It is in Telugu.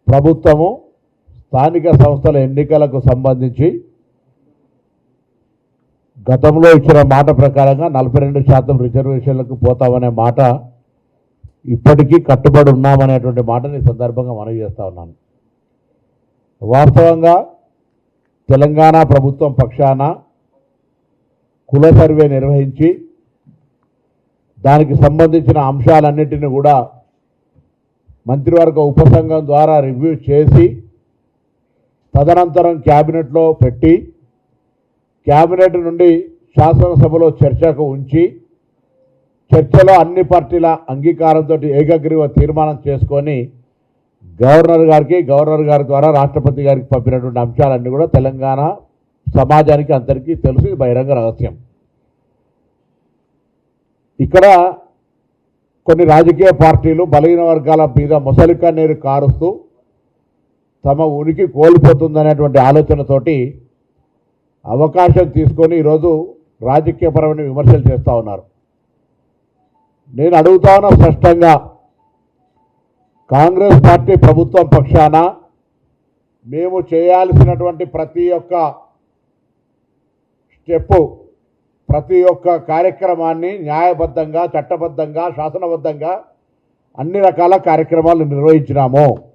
ప్రభుత్వము స్థానిక సంస్థల ఎన్నికలకు సంబంధించి గతంలో ఇచ్చిన మాట ప్రకారంగా 42% రిజర్వేషన్లకు పోతామనే మాట ఇప్పటికీ కట్టుబడి ఉన్నామనేటువంటి మాటని ఈ సందర్భంగా మనవి చేస్తా ఉన్నాను. వాస్తవంగా తెలంగాణ ప్రభుత్వం పక్షాన కుల సర్వే నిర్వహించి దానికి సంబంధించిన అంశాలన్నింటినీ కూడా మంత్రివర్గ ఉపసంఘం ద్వారా రివ్యూ చేసి తదనంతరం క్యాబినెట్లో పెట్టి క్యాబినెట్ నుండి శాసనసభలో చర్చకు ఉంచి చర్చలో అన్ని పార్టీల అంగీకారంతో ఏకగ్రీవ తీర్మానం చేసుకొని గవర్నర్ గారి ద్వారా రాష్ట్రపతి గారికి పంపినటువంటి అంశాలన్నీ కూడా తెలంగాణ సమాజానికి అందరికీ తెలుసు, బహిరంగ రహస్యం. ఇక్కడ కొన్ని రాజకీయ పార్టీలు బలహీన వర్గాల మీద మొసలికా నీరు కారుస్తూ తమ ఉనికి కోల్పోతుందనేటువంటి ఆలోచనతోటి అవకాశం తీసుకొని ఈరోజు రాజకీయపరమైన విమర్శలు చేస్తూ ఉన్నారు. నేను అడుగుతా ఉన్నా స్పష్టంగా, కాంగ్రెస్ పార్టీ ప్రభుత్వం పక్షాన మేము చేయాల్సినటువంటి ప్రతి ఒక్క స్టెప్పు, ప్రతి ఒక్క కార్యక్రమాన్ని న్యాయబద్ధంగా, చట్టబద్ధంగా, శాసనబద్ధంగా అన్ని రకాల కార్యక్రమాలు నిర్వహించినాము.